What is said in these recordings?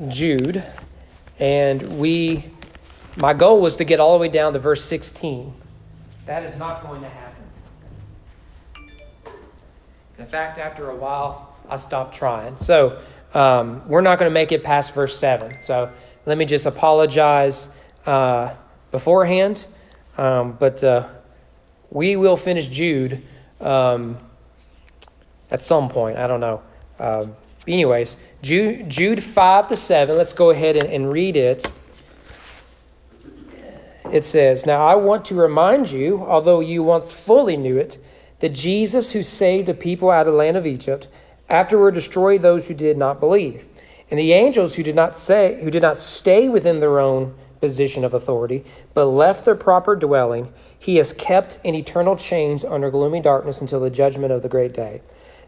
Jude, and my goal was to get all the way down to verse 16. That is not going to happen. In fact, after a while, I stopped trying. So we're not going to make it past verse 7. So let me just apologize beforehand. But we will finish Jude at some point. I don't know. Anyways, Jude 5 to 7. Let's go ahead and read it. It says, "Now I want to remind you, although you once fully knew it, that Jesus, who saved the people out of the land of Egypt, afterward destroyed those who did not believe. And the angels who did not stay within their own position of authority, but left their proper dwelling, he has kept in eternal chains under gloomy darkness until the judgment of the great day.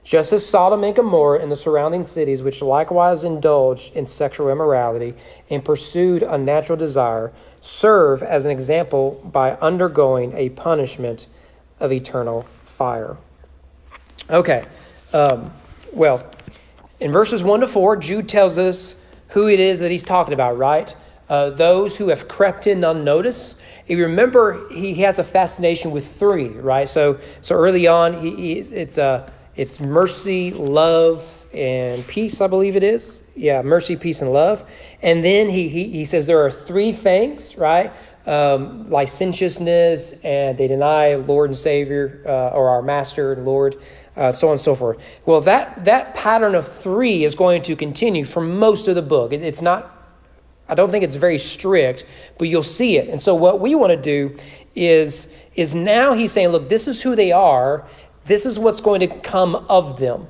Just as Sodom and Gomorrah and the surrounding cities, which likewise indulged in sexual immorality and pursued unnatural desire, serve as an example by undergoing a punishment of eternal fire." Okay, well, in verses 1 to 4, Jude tells us who it is that he's talking about, right? Those who have crept in unnoticed. If you remember, he has a fascination with three, right? So early on, it's mercy, love, and peace, I believe it is. Yeah, mercy, peace, and love. And then he says there are three things, right? Licentiousness, and they deny Lord and Savior, or our Master and Lord, so on and so forth. Well, that pattern of three is going to continue for most of the book. It's not, I don't think it's very strict, but you'll see it. And so what we want to do is now he's saying, look, this is who they are. This is what's going to come of them.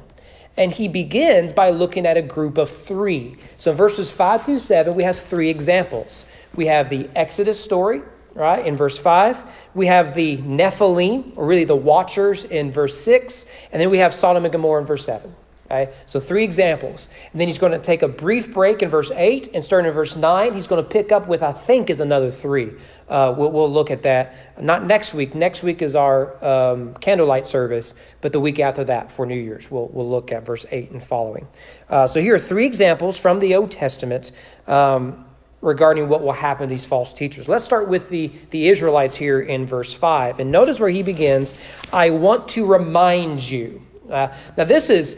And he begins by looking at a group of three. So in verses 5 through 7, we have three examples. We have the Exodus story, right, in verse 5. We have the Nephilim, or really the Watchers, in verse 6. And then we have Sodom and Gomorrah in verse 7. Okay? So three examples. And then he's going to take a brief break in verse 8. And starting in verse 9, he's going to pick up with, I think, is another three. We'll look at that. Not next week. Next week is our candlelight service. But the week after that, for New Year's, we'll look at verse 8 and following. So here are three examples from the Old Testament regarding what will happen to these false teachers. Let's start with the Israelites here in verse 5. And notice where he begins, "I want to remind you." Now, this is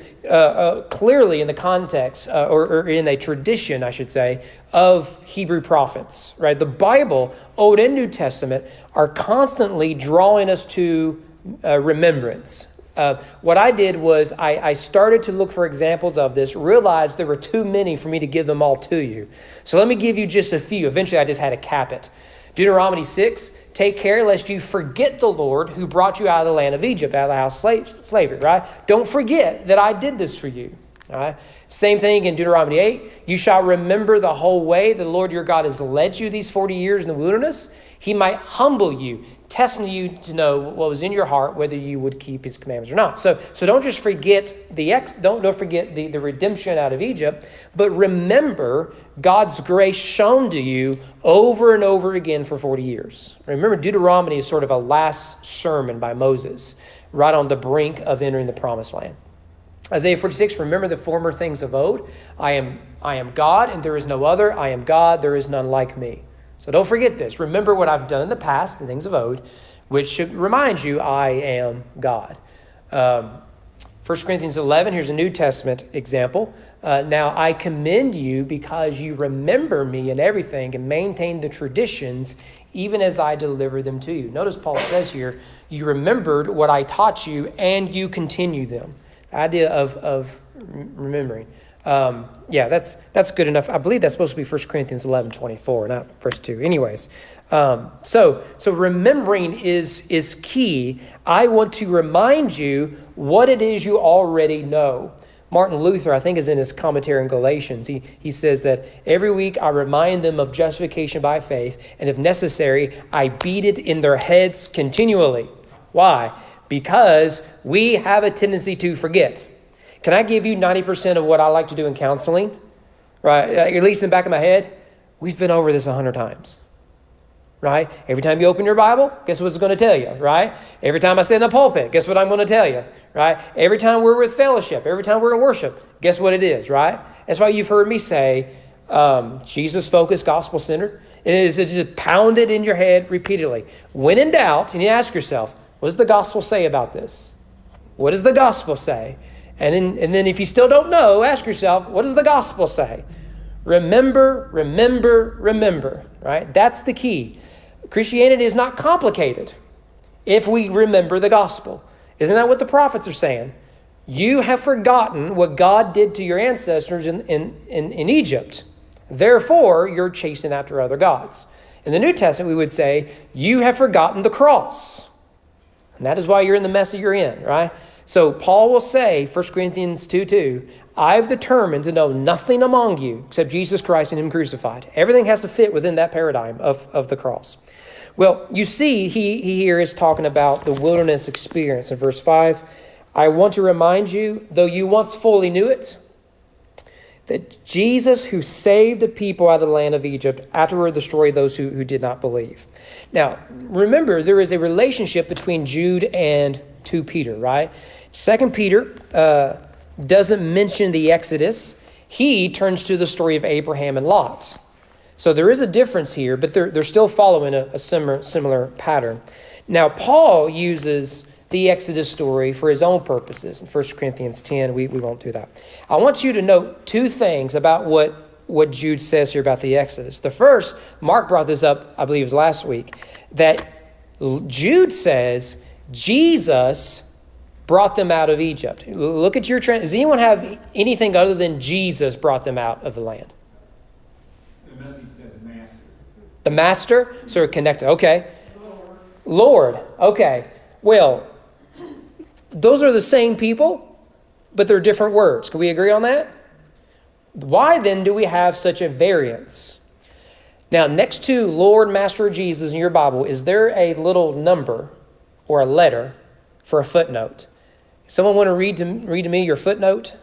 clearly in the context, or in a tradition, I should say, of Hebrew prophets, right? The Bible, Old and New Testament, are constantly drawing us to remembrance. What I did was I started to look for examples of this, realized there were too many for me to give them all to you. So let me give you just a few. Eventually, I just had to cap it. Deuteronomy 6, "Take care lest you forget the Lord who brought you out of the land of Egypt, out of the house of slavery," right? Don't forget that I did this for you. All right. Same thing in Deuteronomy 8. "You shall remember the whole way the Lord your God has led you these 40 years in the wilderness. He might humble you, testing you to know what was in your heart, whether you would keep his commandments or not." So don't just forget don't forget the redemption out of Egypt, but remember God's grace shown to you over and over again for 40 years. Remember, Deuteronomy is sort of a last sermon by Moses, right on the brink of entering the promised land. Isaiah 46, "Remember the former things of old. I am God, and there is no other. I am God, there is none like me." So don't forget this. Remember what I've done in the past, the things of old, which should remind you I am God. 1 Corinthians 11, here's a New Testament example. "Now I commend you because you remember me in everything and maintain the traditions even as I deliver them to you." Notice Paul says here, you remembered what I taught you and you continue them. The idea of remembering. That's good enough. I believe that's supposed to be 1 Corinthians 11:24, not verse 2. Anyways, so remembering is key. I want to remind you what it is you already know. Martin Luther, I think, is in his commentary in Galatians. He says that every week I remind them of justification by faith, and if necessary, I beat it in their heads continually. Why? Because we have a tendency to forget. Can I give you 90% of what I like to do in counseling? Right? At least in the back of my head, we've been over this 100 times. Right? Every time you open your Bible, guess what it's going to tell you, right? Every time I sit in a pulpit, guess what I'm going to tell you, right? Every time we're with fellowship, every time we're in worship, guess what it is, right? That's why you've heard me say, Jesus-focused, gospel-centered. It's just pounded in your head repeatedly. When in doubt, you need to ask yourself, what does the gospel say about this? What does the gospel say? And then if you still don't know, ask yourself, what does the gospel say? Remember, remember, remember, right? That's the key. Christianity is not complicated if we remember the gospel. Isn't that what the prophets are saying? You have forgotten what God did to your ancestors in Egypt. Therefore, you're chasing after other gods. In the New Testament, we would say, you have forgotten the cross. And that is why you're in the mess that you're in, right? So Paul will say, 1 Corinthians 2:2, I've determined to know nothing among you except Jesus Christ and him crucified. Everything has to fit within that paradigm of the cross. Well, you see, he here is talking about the wilderness experience in verse 5. I want to remind you, though you once fully knew it, that Jesus, who saved the people out of the land of Egypt, afterward destroyed those who did not believe. Now, remember, there is a relationship between Jude and 2 Peter, right? 2 Peter doesn't mention the Exodus. He turns to the story of Abraham and Lot. So there is a difference here, but they're still following a similar pattern. Now, Paul uses the Exodus story for his own purposes. In 1 Corinthians 10, we won't do that. I want you to note two things about what Jude says here about the Exodus. The first, Mark brought this up, I believe it was last week, that Jude says Jesus brought them out of Egypt. Look at your does anyone have anything other than Jesus brought them out of the land? The message says master. The master? So we're connected. Okay. Lord. Okay. Well, those are the same people, but they're different words. Can we agree on that? Why then do we have such a variance? Now, next to Lord, Master, Jesus in your Bible, is there a little number or a letter for a footnote? Someone want to read to me your footnote?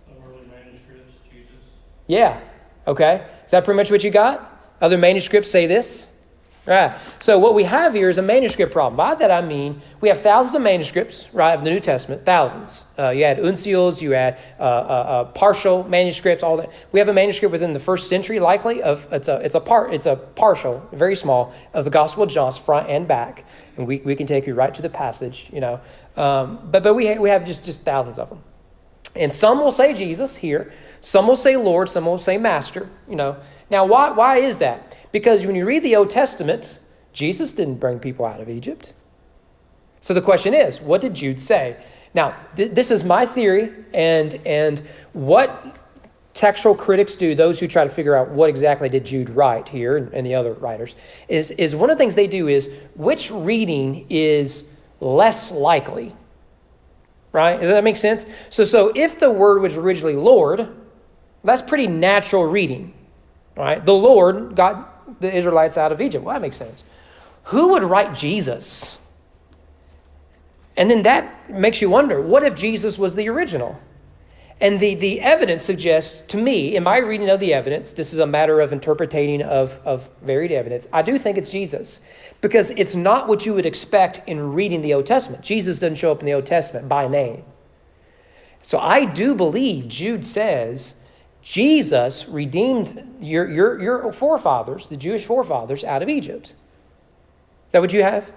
Some early manuscripts, Jesus. Yeah. Okay. Is that pretty much what you got? Other manuscripts say this? Right. So what we have here is a manuscript problem. By that I mean we have thousands of manuscripts, right, of the New Testament, thousands. You had uncials, you had partial manuscripts, all that. We have a manuscript within the first century, likely of it's a partial, very small, of the Gospel of John, front and back, and we can take you right to the passage, you know. But we have just thousands of them, and some will say Jesus here, some will say Lord, some will say Master, you know. Now why is that? Because when you read the Old Testament, Jesus didn't bring people out of Egypt. So the question is, what did Jude say? Now, this is my theory, and what textual critics do, those who try to figure out what exactly did Jude write here, and the other writers, is one of the things they do is, which reading is less likely? Right? Does that make sense? So if the word was originally Lord, that's pretty natural reading. Right? The Lord got the Israelites out of Egypt. Well, that makes sense. Who would write Jesus? And then that makes you wonder, what if Jesus was the original? And the evidence suggests to me, in my reading of the evidence, this is a matter of interpreting of varied evidence, I do think it's Jesus. Because it's not what you would expect in reading the Old Testament. Jesus doesn't show up in the Old Testament by name. So I do believe Jude says Jesus redeemed your forefathers, the Jewish forefathers, out of Egypt. Is that what you have?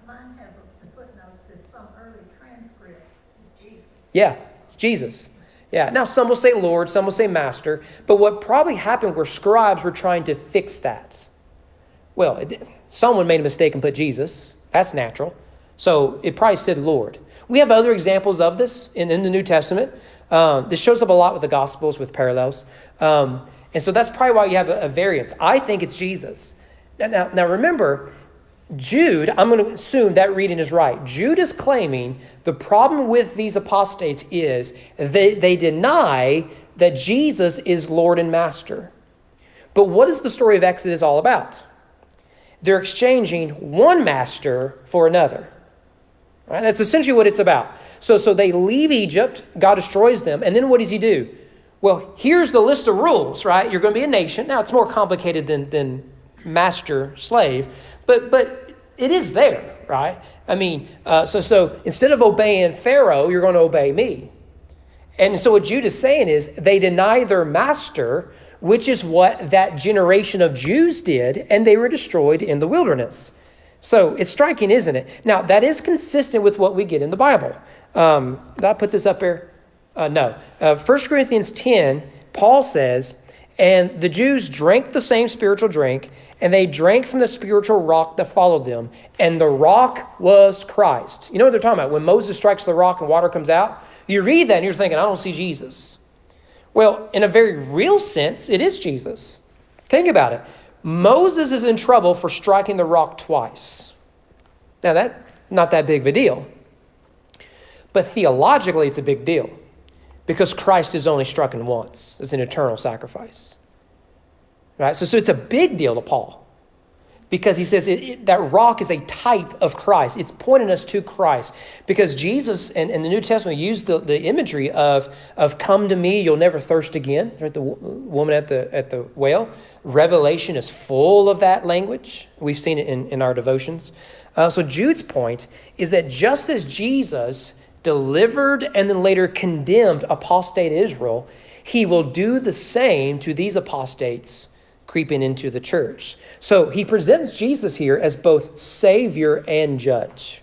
Mine has the footnote says some early transcripts is Jesus. Yeah, it's Jesus. Yeah. Now, some will say Lord, some will say Master. But what probably happened were scribes were trying to fix that. Well, someone made a mistake and put Jesus. That's natural. So it probably said Lord. We have other examples of this in the New Testament. This shows up a lot with the Gospels, with parallels. And so that's probably why you have a variance. I think it's Jesus. Now remember, Jude, I'm going to assume that reading is right. Jude is claiming the problem with these apostates is they deny that Jesus is Lord and Master. But what is the story of Exodus all about? They're exchanging one master for another. Right? That's essentially what it's about. So they leave Egypt, God destroys them, and then what does he do? Well, here's the list of rules, right? You're going to be a nation. Now, it's more complicated than master-slave, but it is there, right? I mean, so instead of obeying Pharaoh, you're going to obey me. And so what Jude is saying is they deny their master, which is what that generation of Jews did, and they were destroyed in the wilderness. So it's striking, isn't it? Now, that is consistent with what we get in the Bible. Did I put this up there? No. 1 Corinthians 10, Paul says, and the Jews drank the same spiritual drink, and they drank from the spiritual rock that followed them, and the rock was Christ. You know what they're talking about? When Moses strikes the rock and water comes out, you read that and you're thinking, I don't see Jesus. Well, in a very real sense, it is Jesus. Think about it. Moses is in trouble for striking the rock twice. Now, that's not that big of a deal. But theologically, it's a big deal because Christ is only struck once as an eternal sacrifice. Right? So it's a big deal to Paul because he says that rock is a type of Christ. It's pointing us to Christ because Jesus and the New Testament used the imagery of come to me, you'll never thirst again. Right? The woman at the well. Revelation is full of that language. We've seen it in our devotions. So Jude's point is that just as Jesus delivered and then later condemned apostate Israel, he will do the same to these apostates creeping into the church. So he presents Jesus here as both Savior and Judge.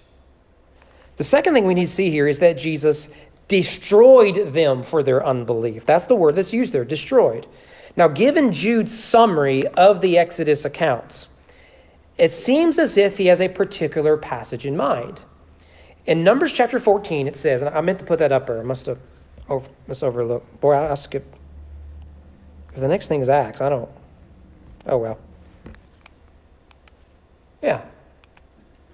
The second thing we need to see here is that Jesus destroyed them for their unbelief. That's the word that's used there, destroyed. Now, given Jude's summary of the Exodus accounts, it seems as if he has a particular passage in mind. In Numbers chapter 14, it says, and I meant to put that up there. I must have overlooked. Boy, I skipped. The next thing is Acts. Oh, well. Yeah.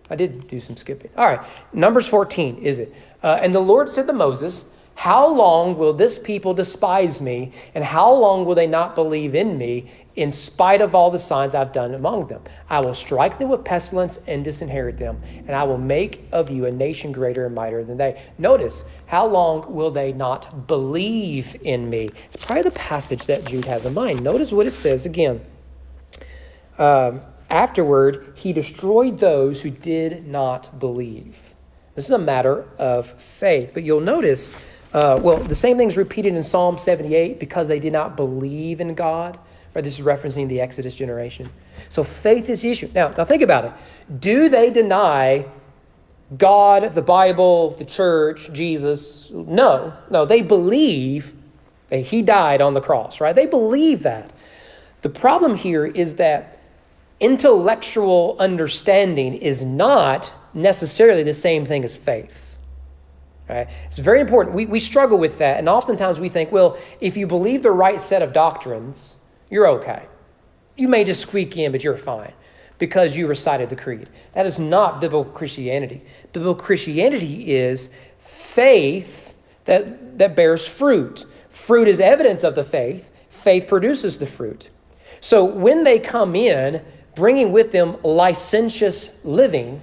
I did do some skipping. All right. Numbers 14, is it? And the Lord said to Moses, how long will this people despise me, and how long will they not believe in me in spite of all the signs I've done among them? I will strike them with pestilence and disinherit them, and I will make of you a nation greater and mightier than they. Notice, how long will they not believe in me? It's probably the passage that Jude has in mind. Notice what it says again. Afterward, he destroyed those who did not believe. This is a matter of faith, but you'll notice the same thing is repeated in Psalm 78 because they did not believe in God. Right? This is referencing the Exodus generation. So faith is the issue. Now think about it. Do they deny God, the Bible, the church, Jesus? No. They believe that he died on the cross, right? They believe that. The problem here is that intellectual understanding is not necessarily the same thing as faith. Right? It's very important. We struggle with that. And oftentimes we think, well, if you believe the right set of doctrines, you're okay. You may just squeak in, but you're fine because you recited the creed. That is not biblical Christianity. Biblical Christianity is faith that bears fruit. Fruit is evidence of the faith. Faith produces the fruit. So when they come in, bringing with them licentious living,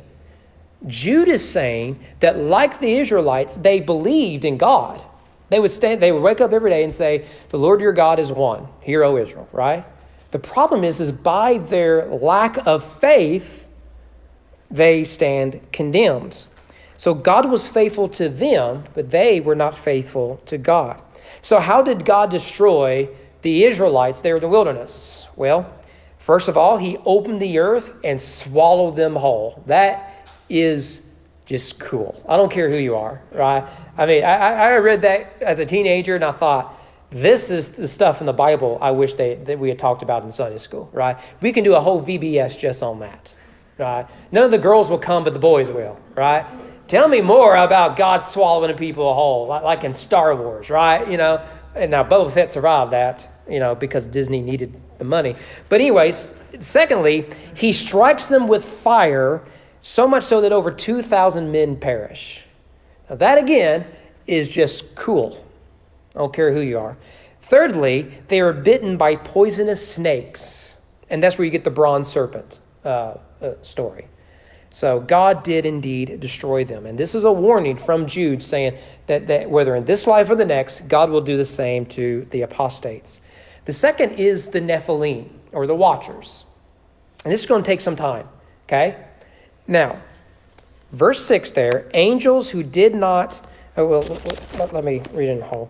Jude is saying that like the Israelites, they believed in God. They would wake up every day and say, the Lord your God is one. Hear, O Israel, right? The problem is by their lack of faith, they stand condemned. So God was faithful to them, but they were not faithful to God. So how did God destroy the Israelites there in the wilderness? Well, first of all, he opened the earth and swallowed them whole. That is just cool. I don't care who you are, right? I mean, I read that as a teenager and I thought, this is the stuff in the Bible I wish that we had talked about in Sunday school, right? We can do a whole VBS just on that, right? None of the girls will come, but the boys will, right? Tell me more about God swallowing people whole, like in Star Wars, right? You know, and now Boba Fett survived that, you know, because Disney needed the money. But anyways, secondly, he strikes them with fire, so much so that over 2,000 men perish. Now that again is just cool. I don't care who you are. Thirdly, they are bitten by poisonous snakes. And that's where you get the bronze serpent story. So God did indeed destroy them. And this is a warning from Jude saying that whether in this life or the next, God will do the same to the apostates. The second is the Nephilim, or the Watchers. And this is going to take some time, okay? Now, verse 6 there, angels who did not... let me read it in whole.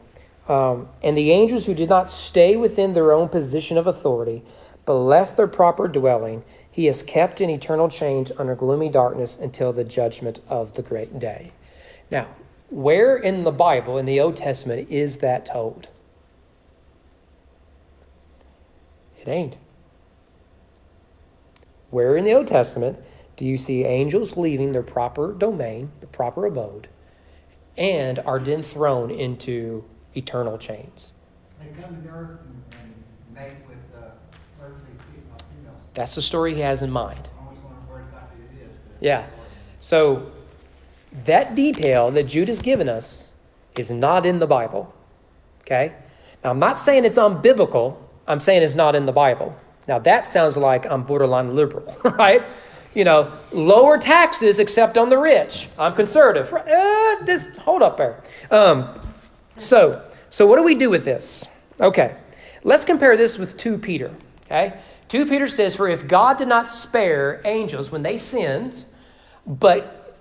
And the angels who did not stay within their own position of authority, but left their proper dwelling, he has kept in eternal chains under gloomy darkness until the judgment of the great day. Now, where in the Bible, in the Old Testament, is that told? It ain't. Where in the Old Testament do you see angels leaving their proper domain, the proper abode, and are then thrown into eternal chains? They come to the earth and mate with earthly females. That's the story he has in mind. I always wonder where exactly it is. Yeah. So that detail that Jude has given us is not in the Bible. Okay? Now, I'm not saying it's unbiblical. I'm saying it's not in the Bible. Now, that sounds like I'm borderline liberal, right? Lower taxes except on the rich. I'm conservative. Hold up there. So what do we do with this? Okay, let's compare this with 2 Peter. Okay, 2 Peter says, "For if God did not spare angels when they sinned, but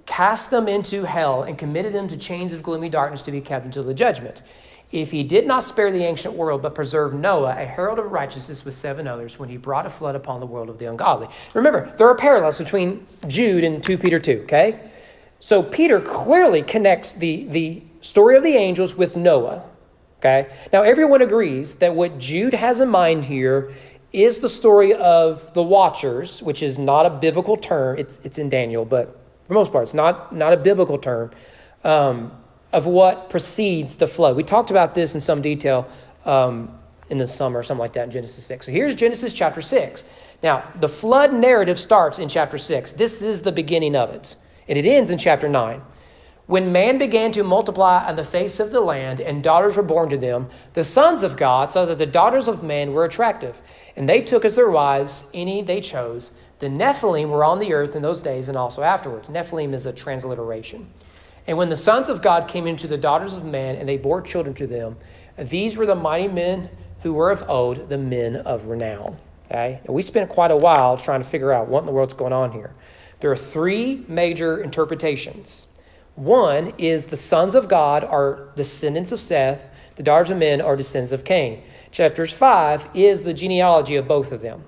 cast them into hell and committed them to chains of gloomy darkness to be kept until the judgment. If he did not spare the ancient world, but preserved Noah, a herald of righteousness with 7 others, when he brought a flood upon the world of the ungodly." Remember, there are parallels between Jude and 2 Peter 2, okay? So Peter clearly connects the story of the angels with Noah, okay? Now, everyone agrees that what Jude has in mind here is the story of the watchers, which is not a biblical term. It's in Daniel, but for the most part, it's not a biblical term. Of what precedes the flood. We talked about this in some detail in the summer, something like that in Genesis 6. So here's Genesis chapter 6. Now, the flood narrative starts in chapter 6. This is the beginning of it. And it ends in chapter 9. "When man began to multiply on the face of the land, and daughters were born to them, the sons of God saw that the daughters of men were attractive, and they took as their wives any they chose. The Nephilim were on the earth in those days and also afterwards." Nephilim is a transliteration. "And when the sons of God came into the daughters of man, and they bore children to them, these were the mighty men who were of old, the men of renown." Okay? And we spent quite a while trying to figure out what in the world's going on here. There are 3 major interpretations. One is the sons of God are descendants of Seth. The daughters of men are descendants of Cain. Chapters 5 is the genealogy of both of them.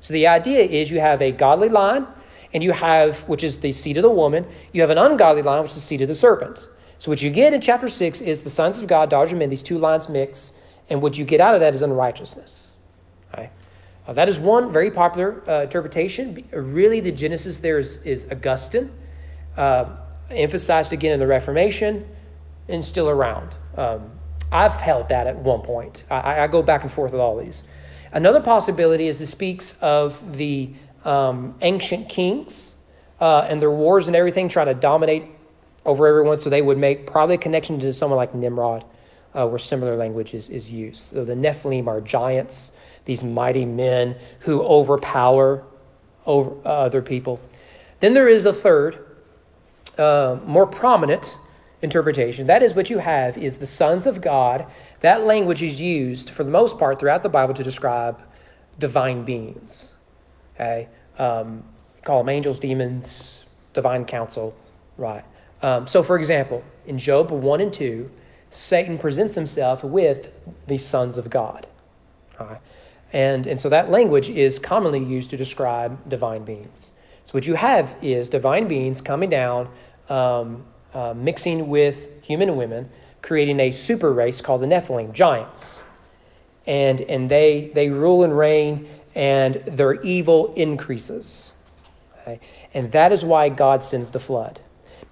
So the idea is you have a godly line, and you have, which is the seed of the woman, you have an ungodly line, which is the seed of the serpent. So what you get in chapter 6 is the sons of God, daughters of men, these 2 lines mix, and what you get out of that is unrighteousness. Okay? That is one very popular interpretation. Really, the Genesis there is Augustine, emphasized again in the Reformation, and still around. I've held that at one point. I go back and forth with all these. Another possibility is it speaks of the ancient kings and their wars and everything, trying to dominate over everyone, so they would make probably a connection to someone like Nimrod, where similar language is used. So the Nephilim are giants, these mighty men who overpower other people. Then there is a third, more prominent interpretation. That is what you have is the sons of God. That language is used for the most part throughout the Bible to describe divine beings. Okay, call them angels, demons, divine counsel, right? So, for example, in Job 1 and 2, Satan presents himself with the sons of God. All right? And so that language is commonly used to describe divine beings. So what you have is divine beings coming down, mixing with human women, creating a super race called the Nephilim, giants. And they rule and reign, and their evil increases. Okay? And that is why God sends the flood.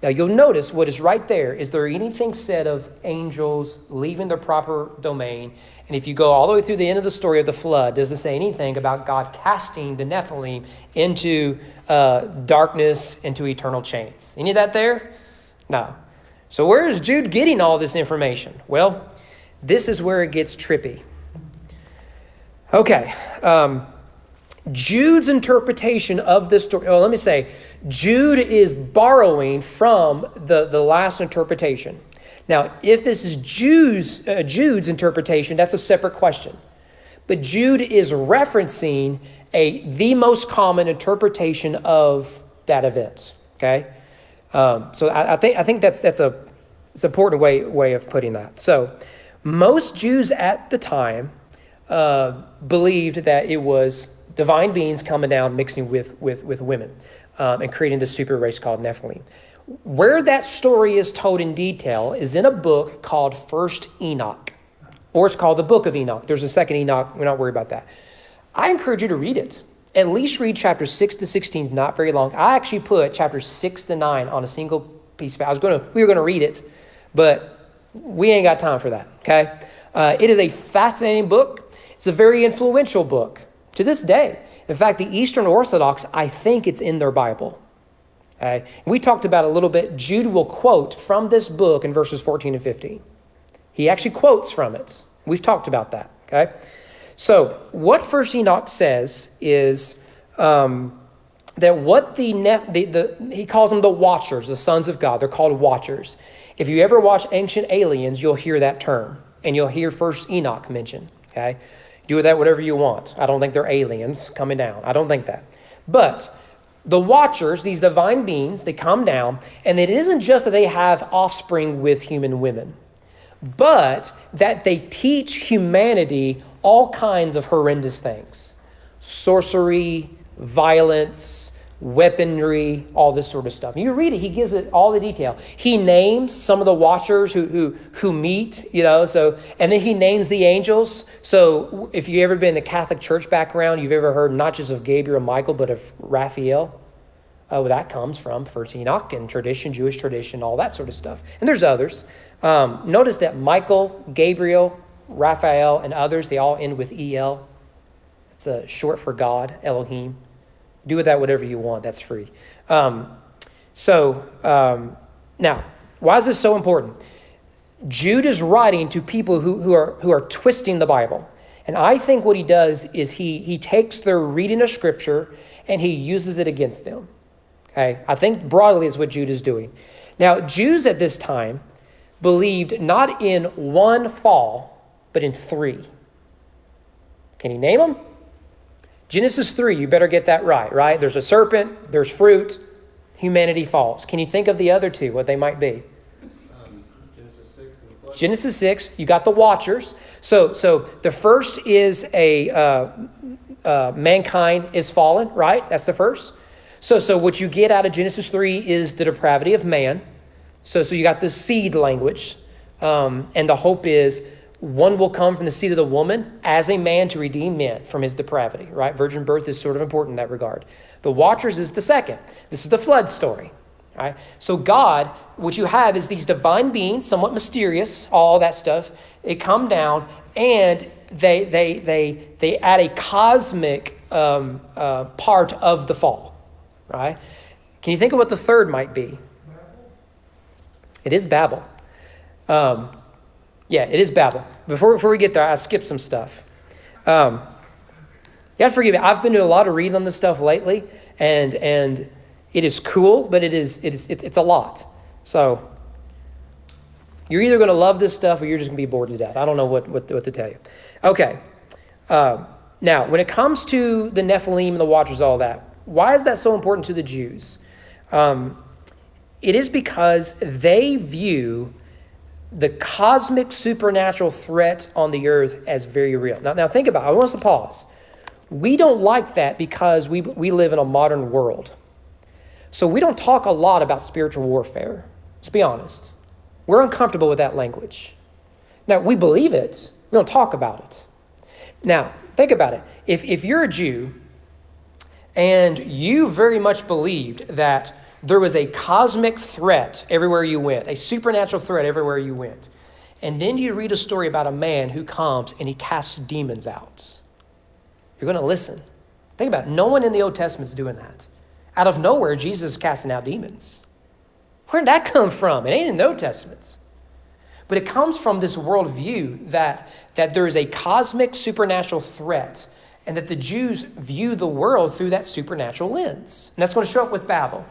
Now, you'll notice what is right there. Is there anything said of angels leaving their proper domain? And if you go all the way through the end of the story of the flood, does it say anything about God casting the Nephilim into darkness, into eternal chains? Any of that there? No. So where is Jude getting all this information? Well, this is where it gets trippy. Okay. Jude's interpretation of this story, let me say, Jude is borrowing from the last interpretation. Now, if this is Jude's interpretation, that's a separate question. But Jude is referencing the most common interpretation of that event. Okay, so I think that's an important way of putting that. So, Most Jews at the time believed that it was divine beings coming down, mixing with women, and creating this super race called Nephilim. Where that story is told in detail is in a book called First Enoch, or it's called the Book of Enoch. There's a second Enoch. We're not worried about that. I encourage you to read it. At least read chapters 6 to 16. It's not very long. I actually put chapters 6 to 9 on a single piece of paper. We were going to read it, but we ain't got time for that, okay? It is a fascinating book. It's a very influential book to this day. In fact, the Eastern Orthodox, I think it's in their Bible. Okay? We talked about it a little bit. Jude will quote from this book in verses 14 and 15. He actually quotes from it. We've talked about that, okay? So what First Enoch says is that what he calls them the Watchers, the sons of God. They're called Watchers. If you ever watch Ancient Aliens, you'll hear that term, and you'll hear First Enoch mentioned, okay? Do with that whatever you want. I don't think they're aliens coming down. I don't think that. But the Watchers, these divine beings, they come down, and it isn't just that they have offspring with human women, but that they teach humanity all kinds of horrendous things. Sorcery, violence, weaponry, all this sort of stuff. You read it, he gives it all the detail. He names some of the Watchers who meet, and then he names the angels. So if you've ever been in the Catholic Church background, you've ever heard not just of Gabriel and Michael, but of Raphael. That comes from First Enoch and tradition, Jewish tradition, all that sort of stuff. And there's others. Notice that Michael, Gabriel, Raphael, and others, they all end with El. It's a short for God, Elohim. Do with that whatever you want. That's free. Now, why is this so important? Jude is writing to people who are twisting the Bible. And I think what he does is he takes their reading of Scripture and he uses it against them. Okay? I think broadly is what Jude is doing. Now, Jews at this time believed not in one fall, but in three. Can you name them? Genesis 3, you better get that right? There's a serpent, there's fruit, humanity falls. Can you think of the other two, what they might be? Genesis 6 and the flood. Genesis 6, you got the Watchers. So the first is mankind is fallen, right? That's the first. So what you get out of Genesis 3 is the depravity of man. So you got the seed language. And the hope is one will come from the seed of the woman as a man to redeem men from his depravity, right? Virgin birth is sort of important in that regard. The Watchers is the second. This is the flood story, right? So God, what you have is these divine beings, somewhat mysterious, all that stuff. They come down and they add a cosmic part of the fall, right? Can you think of what the third might be? It is Babel. Yeah, it is Babel. Before we get there, I skipped some stuff. You have to forgive me. I've been doing a lot of reading on this stuff lately, and it is cool, but it's a lot. So you're either going to love this stuff or you're just going to be bored to death. I don't know what to tell you. Okay. Now, when it comes to the Nephilim and the Watchers, all that, why is that so important to the Jews? It is because they view the cosmic supernatural threat on the earth as very real. Now think about it. I want us to pause. We don't like that because we live in a modern world. So we don't talk a lot about spiritual warfare. Let's be honest. We're uncomfortable with that language. Now, we believe it. We don't talk about it. Now, think about it. If you're a Jew and you very much believed that there was a cosmic threat everywhere you went, a supernatural threat everywhere you went. And then you read a story about a man who comes and he casts demons out. You're going to listen. Think about it. No one in the Old Testament is doing that. Out of nowhere, Jesus is casting out demons. Where did that come from? It ain't in the Old Testament. But it comes from this worldview that there is a cosmic supernatural threat and that the Jews view the world through that supernatural lens. And that's going to show up with Babel.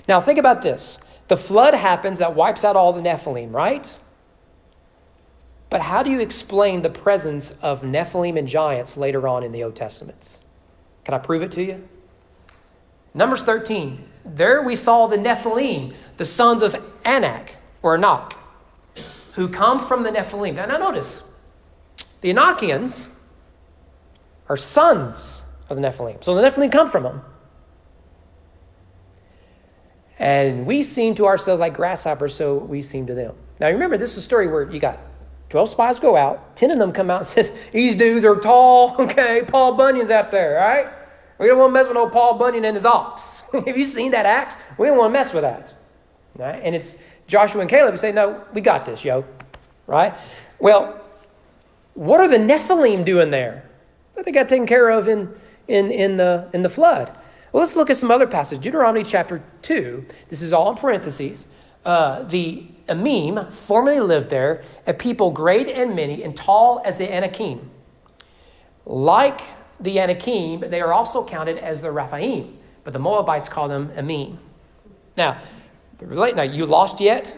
Now, think about this. The flood happens that wipes out all the Nephilim, right? But how do you explain the presence of Nephilim and giants later on in the Old Testament? Can I prove it to you? Numbers 13. There we saw the Nephilim, the sons of Anak, or Anak, who come from the Nephilim. Now notice, the Enochians are sons of the Nephilim. So the Nephilim come from them. And we seem to ourselves like grasshoppers, so we seem to them. Now remember, this is a story where you got 12 spies go out, 10 of them come out and says, these dudes are tall, okay, Paul Bunyan's out there, right? We don't want to mess with old Paul Bunyan and his ox. Have you seen that axe? We don't want to mess with that. Right? And it's Joshua and Caleb who say, no, we got this, yo. Right? Well, what are the Nephilim doing there? What they got taken care of in the flood? Well, let's look at some other passages. Deuteronomy chapter 2. This is all in parentheses. The Amim formerly lived there, a people great and many and tall as the Anakim. Like the Anakim, they are also counted as the Rephaim, but the Moabites call them Amim. Now, you lost yet?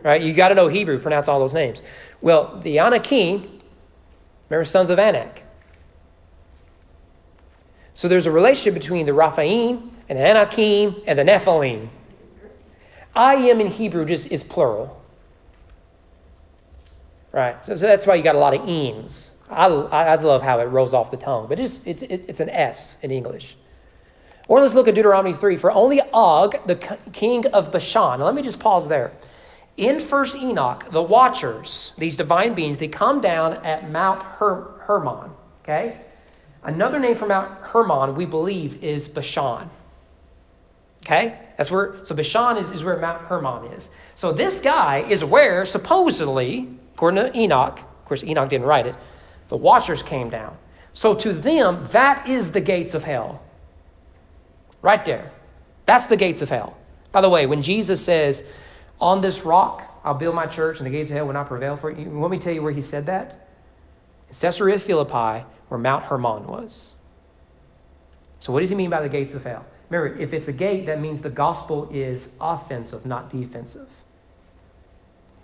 Right? You got to know Hebrew, pronounce all those names. Well, the Anakim, remember, sons of Anak. So there's a relationship between the Rephaim and the Anakim and the Nephilim. I am in Hebrew just is plural. Right? So that's why you got a lot of ems. I love how it rolls off the tongue, but it's an S in English. Or let's look at Deuteronomy 3. For only Og, the king of Bashan. Now let me just pause there. In 1 Enoch, the watchers, these divine beings, they come down at Mount Hermon. Okay? Another name for Mount Hermon, we believe, is Bashan. Okay? So Bashan is where Mount Hermon is. So this guy is where, supposedly, according to Enoch, of course Enoch didn't write it, the watchers came down. So to them, that is the gates of hell. Right there. That's the gates of hell. By the way, when Jesus says, on this rock, I'll build my church and the gates of hell will not prevail for it. Let me tell you where he said that. In Caesarea Philippi, where Mount Hermon was. So what does he mean by the gates of hell? Remember, if it's a gate, that means the gospel is offensive, not defensive.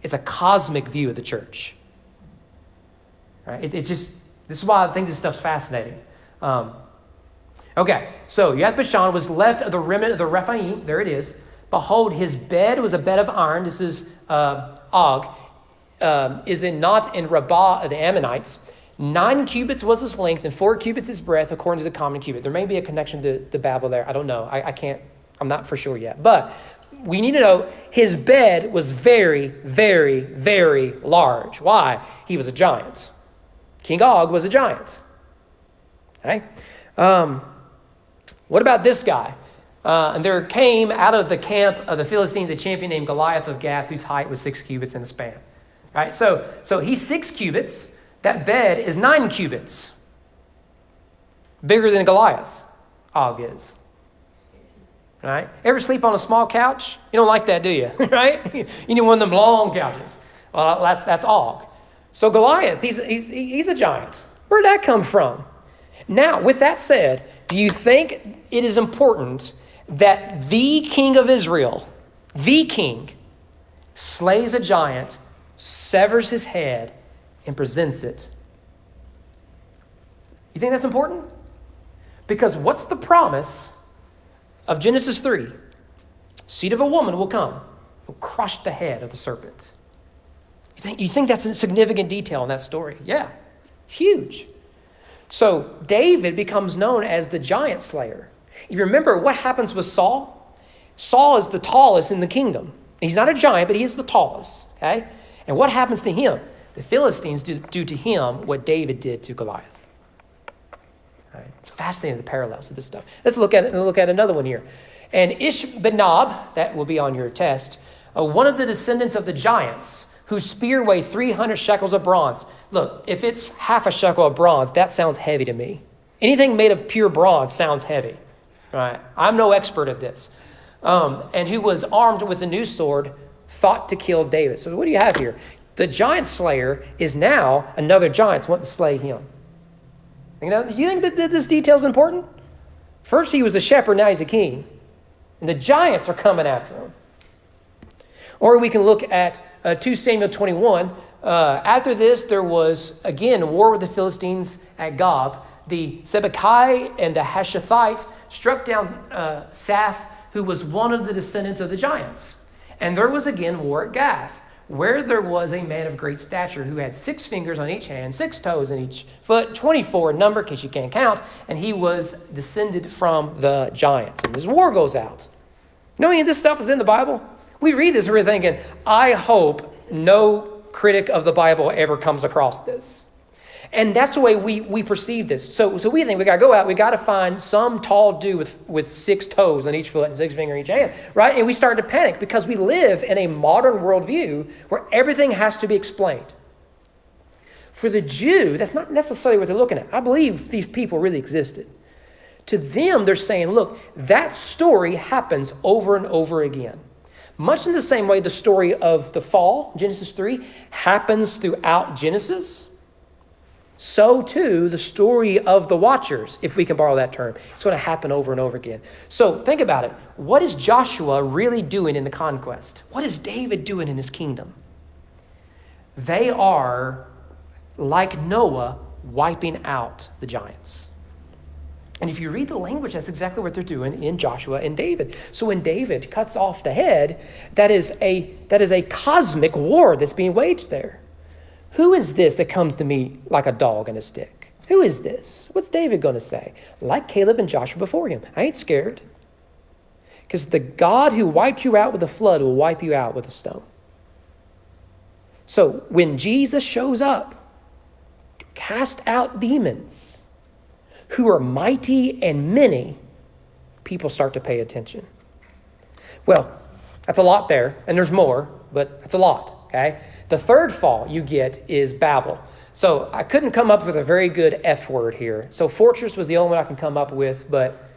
It's a cosmic view of the church. Right? This is why I think this stuff's fascinating. Okay, so Yeth Bashan was left of the remnant of the Rephaim. There it is. Behold, his bed was a bed of iron. This is Og. Not in Rabbah of the Ammonites. 9 cubits was his length, and 4 cubits his breadth, according to the common cubit. There may be a connection to Babel there. I don't know. I'm not for sure yet. But we need to know his bed was very, very, very large. Why? He was a giant. King Og was a giant. Okay? What about this guy? And there came out of the camp of the Philistines a champion named Goliath of Gath, whose height was 6 cubits in a span. Right? So he's 6 cubits. That bed is 9 cubits. Bigger than Goliath, Og is. Right? Ever sleep on a small couch? You don't like that, do you? Right? You need one of them long couches. Well, that's Og. So Goliath, he's a giant. Where'd that come from? Now, with that said, do you think it is important that the king of Israel, the king, slays a giant, severs his head, and presents it? You think that's important? Because what's the promise of Genesis 3? Seed of a woman will come, will crush the head of the serpent. You think that's a significant detail in that story? Yeah, it's huge. So David becomes known as the giant slayer. You remember what happens with Saul? Saul is the tallest in the kingdom. He's not a giant, but he is the tallest. Okay? And what happens to him? The Philistines do to him what David did to Goliath. Right? It's fascinating, the parallels of this stuff. Let's look at another one here. And Ishbenob, that will be on your test, one of the descendants of the giants, whose spear weighed 300 shekels of bronze. Look, if it's half a shekel of bronze, that sounds heavy to me. Anything made of pure bronze sounds heavy. Right? I'm no expert at this. And who was armed with a new sword, thought to kill David. So what do you have here? The giant slayer is now another giant wanting to slay him. You think that this detail is important? First he was a shepherd, now he's a king. And the giants are coming after him. Or we can look at 2 Samuel 21. After this, there was, again, war with the Philistines at Gob. The Sibbecai and the Hashathite struck down Saph, who was one of the descendants of the giants. And there was again war at Gath, where there was a man of great stature who had 6 fingers on each hand, 6 toes in each foot, 24 in number, in case you can't count, and he was descended from the giants. And this war goes out. You know any of this stuff is in the Bible? We read this and we're thinking, I hope no critic of the Bible ever comes across this. And that's the way we perceive this. So we think we got to go out, we got to find some tall dude with 6 toes on each foot and 6 fingers in each hand, right? And we start to panic because we live in a modern worldview where everything has to be explained. For the Jew, that's not necessarily what they're looking at. I believe these people really existed. To them, they're saying, look, that story happens over and over again. Much in the same way the story of the fall, Genesis 3, happens throughout Genesis. So too, the story of the watchers, if we can borrow that term, it's going to happen over and over again. So think about it. What is Joshua really doing in the conquest? What is David doing in his kingdom? They are, like Noah, wiping out the giants. And if you read the language, that's exactly what they're doing in Joshua and David. So when David cuts off the head, that is a cosmic war that's being waged there. Who is this that comes to me like a dog and a stick? Who is this? What's David going to say? Like Caleb and Joshua before him, I ain't scared. Because the God who wiped you out with a flood will wipe you out with a stone. So when Jesus shows up to cast out demons who are mighty and many, people start to pay attention. Well, that's a lot there, and there's more, but that's a lot, okay? The third fall you get is Babel. So I couldn't come up with a very good F word here. So fortress was the only one I can come up with, but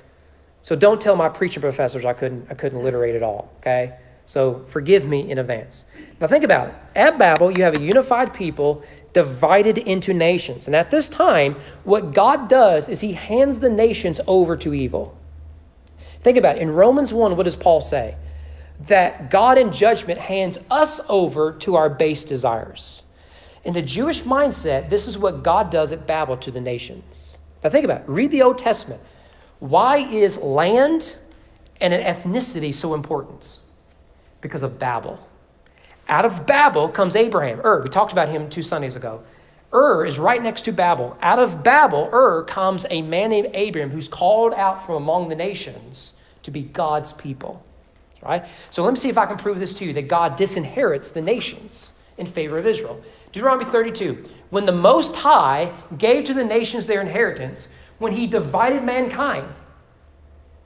so don't tell my preaching professors I couldn't alliterate it all, okay? So forgive me in advance. Now think about it. At Babel, you have a unified people divided into nations. And at this time, what God does is he hands the nations over to evil. Think about it. In Romans 1, what does Paul say? That God in judgment hands us over to our base desires. In the Jewish mindset, this is what God does at Babel to the nations. Now think about it. Read the Old Testament. Why is land and an ethnicity so important? Because of Babel. Out of Babel comes Abraham. We talked about him 2 Sundays ago. Is right next to Babel. Out of Babel, comes a man named Abraham who's called out from among the nations to be God's people. Right? So let me see if I can prove this to you, that God disinherits the nations in favor of Israel. Deuteronomy 32. When the Most High gave to the nations their inheritance, when he divided mankind.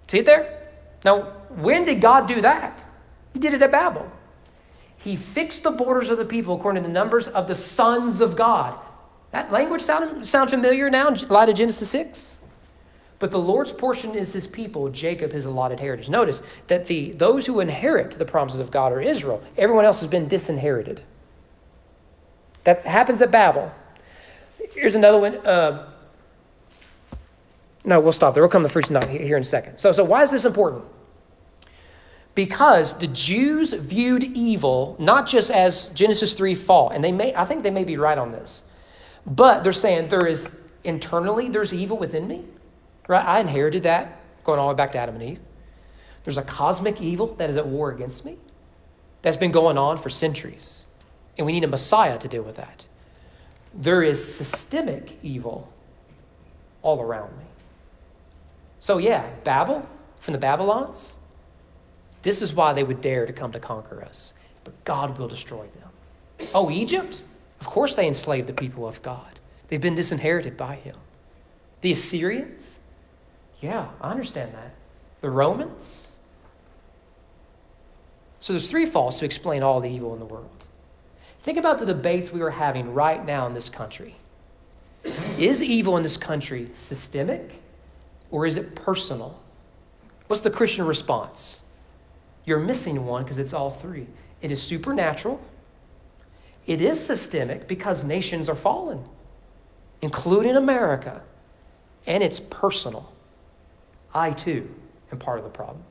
See it there? Now, when did God do that? He did it at Babel. He fixed the borders of the people according to the numbers of the sons of God. That language sound familiar now in light of Genesis 6? But the Lord's portion is his people, Jacob his allotted heritage. Notice that those who inherit the promises of God are Israel. Everyone else has been disinherited. That happens at Babel. Here's another one. No, we'll stop there. We'll come to the first night here in a second. So why is this important? Because the Jews viewed evil not just as Genesis 3 fall, and I think they may be right on this, but they're saying there's evil within me. Right? I inherited that, going all the way back to Adam and Eve. There's a cosmic evil that is at war against me that's been going on for centuries. And we need a Messiah to deal with that. There is systemic evil all around me. So yeah, Babel, from the Babylons, this is why they would dare to come to conquer us. But God will destroy them. Oh, Egypt? Of course they enslaved the people of God. They've been disinherited by him. The Assyrians? Yeah, I understand that. The Romans? So there's 3 falls to explain all the evil in the world. Think about the debates we are having right now in this country. Is evil in this country systemic or is it personal? What's the Christian response? You're missing one because it's all 3. It is supernatural. It is systemic because nations are fallen, including America. And it's personal. I too am part of the problem.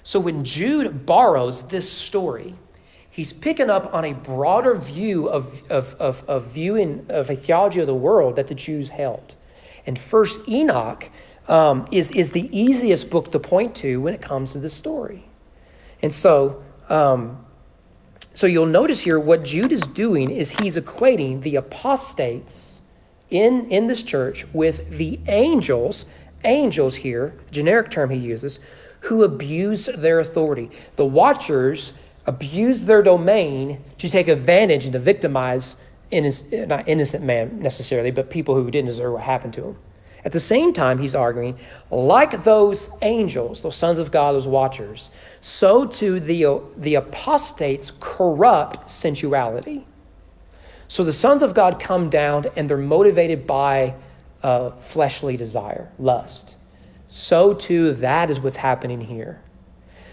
So when Jude borrows this story, he's picking up on a broader view of a theology of the world that the Jews held. And First Enoch is the easiest book to point to when it comes to this story. And so So you'll notice here what Jude is doing is he's equating the apostates in this church with the angels here, generic term he uses, who abuse their authority. The watchers abuse their domain to take advantage and to victimize not innocent man necessarily, but people who didn't deserve what happened to them. At the same time, he's arguing, like those angels, those sons of God, those watchers, so too the apostates corrupt sensuality. So the sons of God come down and they're motivated by fleshly desire, lust. So too that is what's happening here.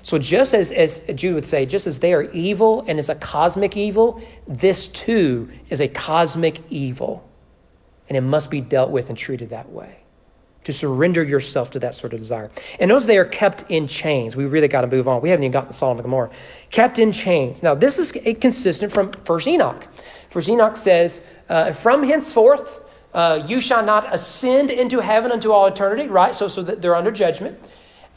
So just as Jude would say, just as they are evil and it's a cosmic evil, this too is a cosmic evil. And it must be dealt with and treated that way. To surrender yourself to that sort of desire. And notice they are kept in chains. We really got to move on. We haven't even gotten to Sodom and Gomorrah. Kept in chains. Now, this is consistent from 1 Enoch. 1 Enoch says, from henceforth, you shall not ascend into heaven unto all eternity, right? So that they're under judgment.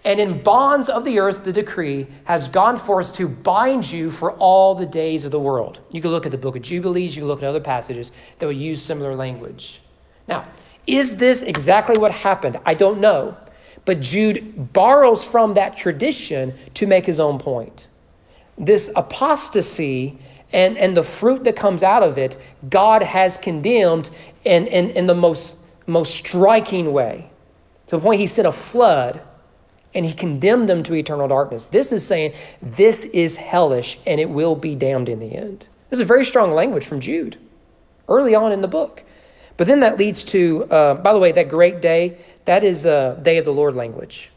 And in bonds of the earth, the decree has gone forth to bind you for all the days of the world. You can look at the book of Jubilees. You can look at other passages that would use similar language. Now, is this exactly what happened? I don't know. But Jude borrows from that tradition to make his own point. This apostasy and the fruit that comes out of it, God has condemned in the most striking way. To the point he sent a flood and he condemned them to eternal darkness. This is saying this is hellish and it will be damned in the end. This is very strong language from Jude early on in the book. But then that leads to, by the way, that great day, that is day of the Lord language.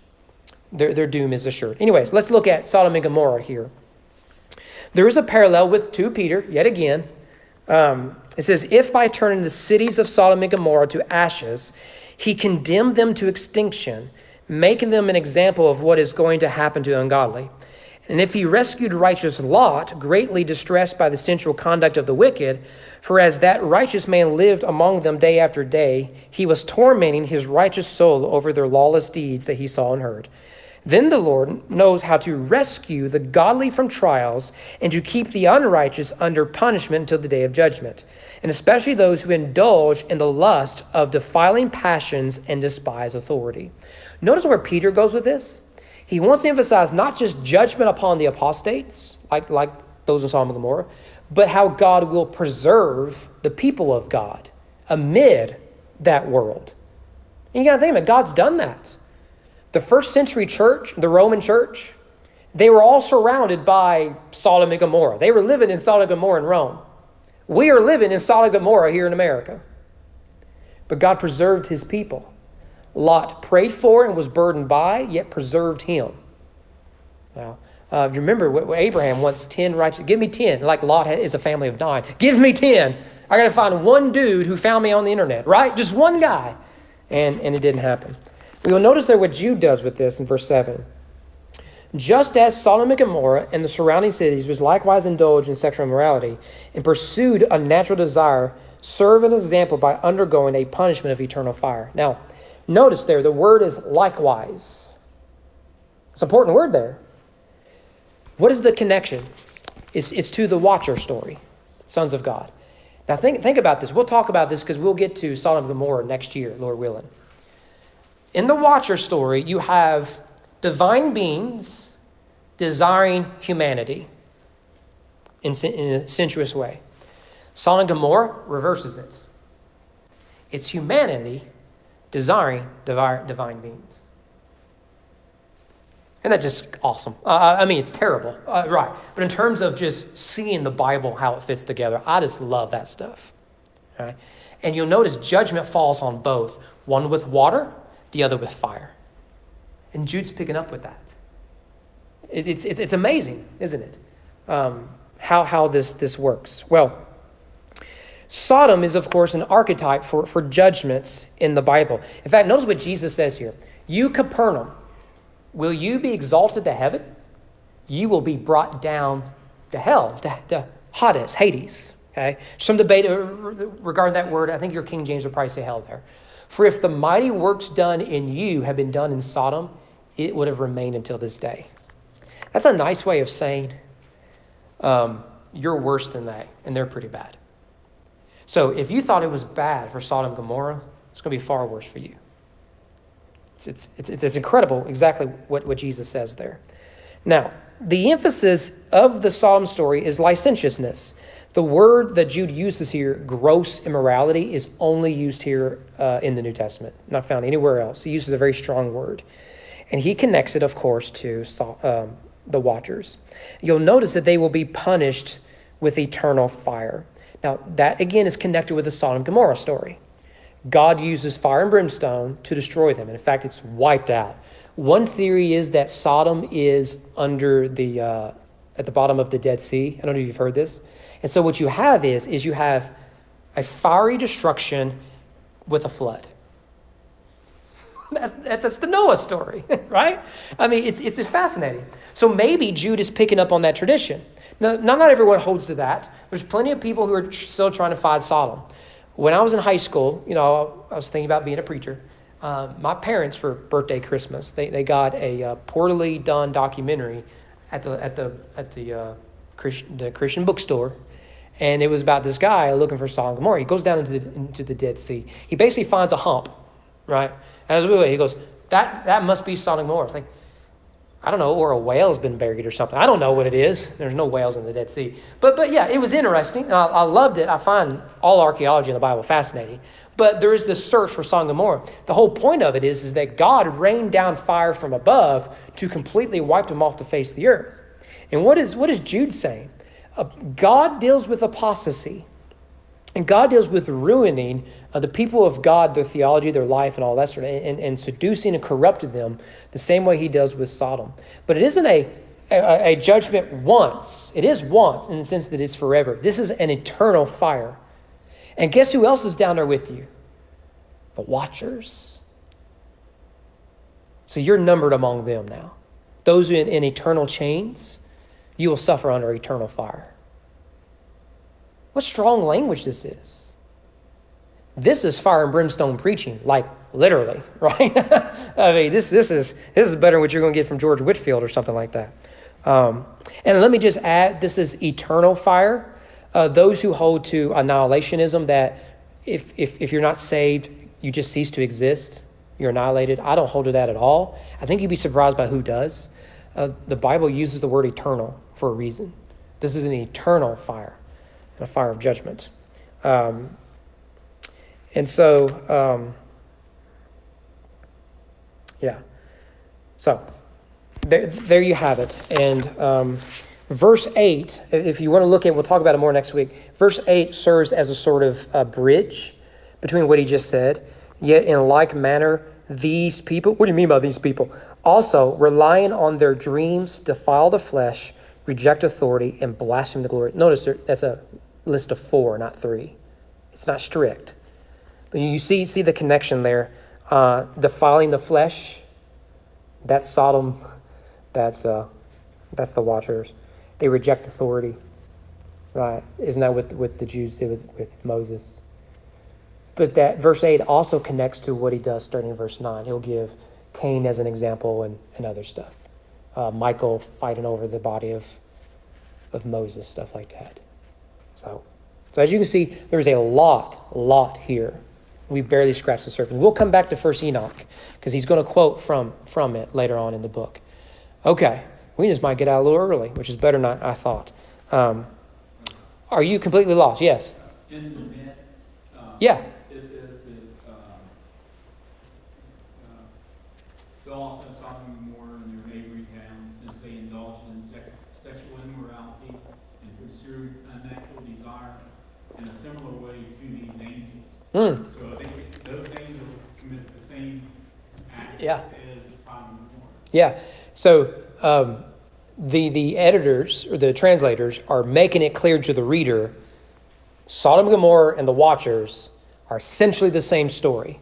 Their doom is assured. Anyways, let's look at Sodom and Gomorrah here. There is a parallel with 2 Peter, yet again. It says, if by turning the cities of Sodom and Gomorrah to ashes, he condemned them to extinction, making them an example of what is going to happen to the ungodly. And if he rescued righteous Lot, greatly distressed by the sensual conduct of the wicked, for as that righteous man lived among them day after day, he was tormenting his righteous soul over their lawless deeds that he saw and heard. Then the Lord knows how to rescue the godly from trials and to keep the unrighteous under punishment until the day of judgment, and especially those who indulge in the lust of defiling passions and despise authority. Notice where Peter goes with this. He wants to emphasize not just judgment upon the apostates, like those in Sodom and Gomorrah, but how God will preserve the people of God amid that world. And you got to think about it, God's done that. The first century church, the Roman church, they were all surrounded by Sodom and Gomorrah. They were living in Sodom and Gomorrah in Rome. We are living in Sodom and Gomorrah here in America. But God preserved his people. Lot prayed for and was burdened by, yet preserved him. Now, you remember what Abraham wants 10 righteous. Give me 10. Like Lot is a family of 9. Give me 10. I got to find one dude who found me on the internet, right? Just one guy. And it didn't happen. We will notice there what Jude does with this in verse 7. Just as Sodom and Gomorrah and the surrounding cities was likewise indulged in sexual immorality and pursued a natural desire, serve as an example by undergoing a punishment of eternal fire. Now, notice there, the word is likewise. It's an important word there. What is the connection? It's to the watcher story, sons of God. Now think about this. We'll talk about this because we'll get to Sodom and Gomorrah next year, Lord willing. In the watcher story, you have divine beings desiring humanity in a sensuous way. Sodom and Gomorrah reverses it. It's humanity desiring divine beings. Isn't that just awesome? I mean, it's terrible, right? But in terms of just seeing the Bible, how it fits together, I just love that stuff. Right? And you'll notice judgment falls on both, one with water, the other with fire. And Jude's picking up with that. It's amazing, isn't it? How this works. Well, Sodom is, of course, an archetype for judgments in the Bible. In fact, notice what Jesus says here. You, Capernaum, will you be exalted to heaven? You will be brought down to hell, to Hades. Okay? Some debate regarding that word. I think your King James would probably say hell there. For if the mighty works done in you have been done in Sodom, it would have remained until this day. That's a nice way of saying you're worse than they, and they're pretty bad. So if you thought it was bad for Sodom and Gomorrah, it's going to be far worse for you. It's incredible exactly what Jesus says there. Now, the emphasis of the Sodom story is licentiousness. The word that Jude uses here, gross immorality, is only used here in the New Testament, not found anywhere else. He uses a very strong word. And he connects it, of course, to the watchers. You'll notice that they will be punished with eternal fire. Now, that again is connected with the Sodom and Gomorrah story. God uses fire and brimstone to destroy them. And in fact, it's wiped out. One theory is that Sodom is under at the bottom of the Dead Sea. I don't know if you've heard this. And so what you have is you have a fiery destruction with a flood. That's the Noah story, right? I mean, it's fascinating. So maybe Jude is picking up on that tradition. Now, not everyone holds to that. There's plenty of people who are still trying to find Sodom. When I was in high school, I was thinking about being a preacher. My parents, for birthday, Christmas, they got a poorly done documentary at the Christian bookstore, and it was about this guy looking for Sodom and Gomorrah. He goes down into the Dead Sea. He basically finds a hump, right? As he goes, that must be Sodom and Gomorrah. It's like, I don't know, or a whale's been buried or something. I don't know what it is. There's no whales in the Dead Sea. But yeah, it was interesting. And I loved it. I find all archaeology in the Bible fascinating. But there is this search for Sodom and Gomorrah. The whole point of it is that God rained down fire from above to completely wipe them off the face of the earth. And what is Jude saying? God deals with apostasy. And God deals with ruining the people of God, their theology, their life, and all that sort of, and seducing and corrupting them the same way he does with Sodom. But it isn't a judgment once. It is once in the sense that it's forever. This is an eternal fire. And guess who else is down there with you? The watchers. So you're numbered among them now. Those in eternal chains, you will suffer under eternal fire. What strong language this is. This is fire and brimstone preaching, like literally, right? I mean, this is better than what you're going to get from George Whitefield or something like that. And let me just add, this is eternal fire. Those who hold to annihilationism, that if you're not saved, you just cease to exist, you're annihilated. I don't hold to that at all. I think you'd be surprised by who does. The Bible uses the word eternal for a reason. This is an eternal fire. A fire of judgment. And so, yeah. So, there you have it. And verse 8, if you want to look at, we'll talk about it more next week. Verse 8 serves as a sort of bridge between what he just said. Yet in like manner, these people, what do you mean by these people? Also, relying on their dreams, defile the flesh, reject authority, and blaspheme the glory. Notice that's a list of 4, not 3. It's not strict. But you see the connection there. Defiling the flesh, that's Sodom. That's the watchers. They reject authority. Right? Isn't that what the Jews did with Moses? But that verse 8 also connects to what he does starting in verse 9. He'll give Cain as an example and other stuff. Michael fighting over the body of Moses, stuff like that. So as you can see, there's a lot here. We barely scratched the surface. We'll come back to 1 Enoch because he's going to quote from it later on in the book. Okay, we just might get out a little early, which is better than I thought. Are you completely lost? Yes. In the net, yeah. It says that so also Sodom and Gomorrah and their neighboring towns, since they indulged in sexual immorality and pursued unnatural desire in a similar way to these angels. So those angels commit the same acts as Sodom and Gomorrah. Yeah. So the editors or the translators are making it clear to the reader, Sodom and Gomorrah and the watchers are essentially the same story.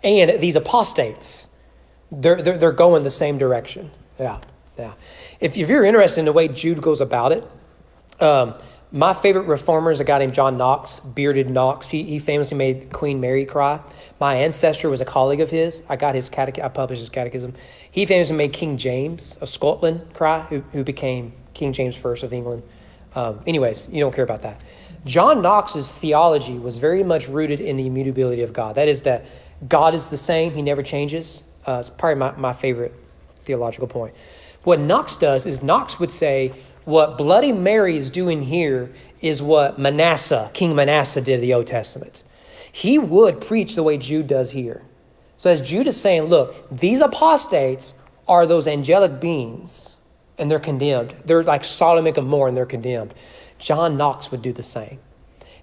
And these apostates, they're going the same direction. Yeah. If you're interested in the way Jude goes about it, my favorite reformer is a guy named John Knox, bearded Knox. He famously made Queen Mary cry. My ancestor was a colleague of his. I published his catechism. He famously made King James of Scotland cry, who became King James I of England. Anyways, you don't care about that. John Knox's theology was very much rooted in the immutability of God. That is that God is the same. He never changes. It's probably my favorite theological point. What Knox does is Knox would say what Bloody Mary is doing here is what King Manasseh did in the Old Testament. He would preach the way Jude does here. So as Jude is saying, look, these apostates are those angelic beings, and they're condemned. They're like Sodom and Gomorrah, and they're condemned. John Knox would do the same.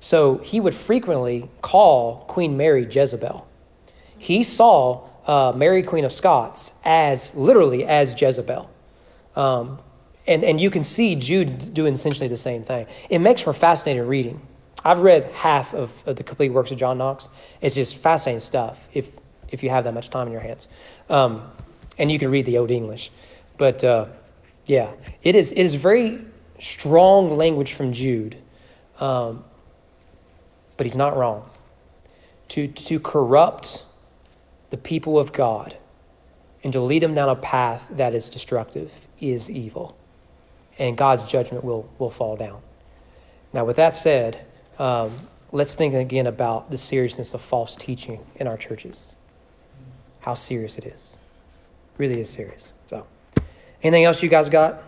So he would frequently call Queen Mary Jezebel. He saw Mary, Queen of Scots, literally as Jezebel. And you can see Jude doing essentially the same thing. It makes for fascinating reading. I've read half of the complete works of John Knox. It's just fascinating stuff if you have that much time in your hands. And you can read the Old English. But yeah, it is very strong language from Jude. But he's not wrong. To corrupt the people of God and to lead them down a path that is destructive is evil. And God's judgment will fall down. Now, with that said, let's think again about the seriousness of false teaching in our churches. How serious it is. It really is serious. So, anything else you guys got?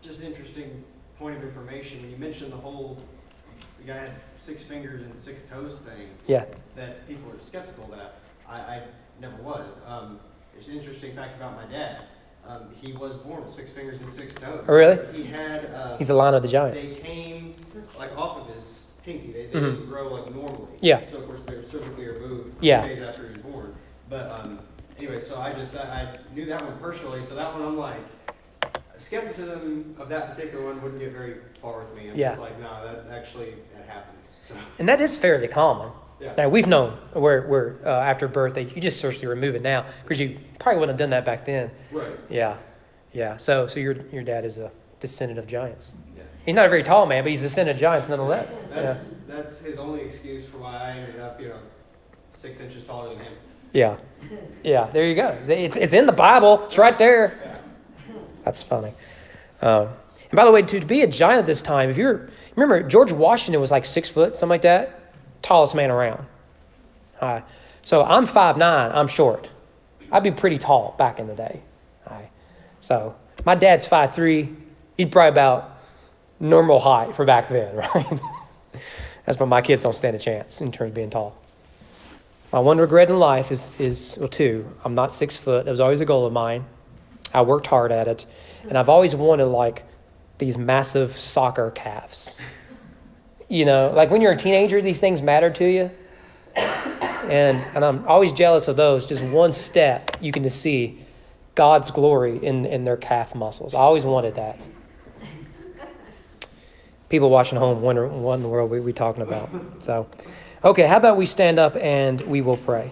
Just an interesting point of information. When you mentioned the guy had 6 fingers and 6 toes thing, Yeah. that people are skeptical of that. I never was. There's an interesting fact about my dad. He was born with 6 fingers and 6 toes. Oh, really? He had. He's the Lion of the Giants. They came like off of his pinky. They didn't grow like normally. Yeah. So of course they were surgically removed Yeah. days after he was born. But anyway, so I knew that one personally. So that one I'm like, skepticism of that particular one wouldn't get very far with me. I'm Yeah. just like, no, that happens. So And that is fairly common. yeah. Now, we've known where after birth, you just surgically remove it now because you probably wouldn't have done that back then. Right. Yeah. Yeah. So your dad is a descendant of giants. Yeah. He's not a very tall man, but he's a descendant of giants nonetheless. That's his only excuse for why I ended up, 6 inches taller than him. Yeah. Yeah. There you go. It's in the Bible. It's right there. Yeah. That's funny. And by the way, to be a giant at this time, remember George Washington was like 6 foot, something like that, tallest man around. So I'm 5'9", I'm short. I'd be pretty tall back in the day. So my dad's 5'3", he's probably about normal height for back then, right? That's why my kids don't stand a chance in terms of being tall. My one regret in life is 2. I'm not 6 foot. That was always a goal of mine. I worked hard at it. And I've always wanted like these massive soccer calves. Like when you're a teenager, these things matter to you. And I'm always jealous of those. Just one step, you can just see God's glory in their calf muscles. I always wanted that. People watching home wonder what in the world we talking about. So, okay, how about we stand up and we will pray.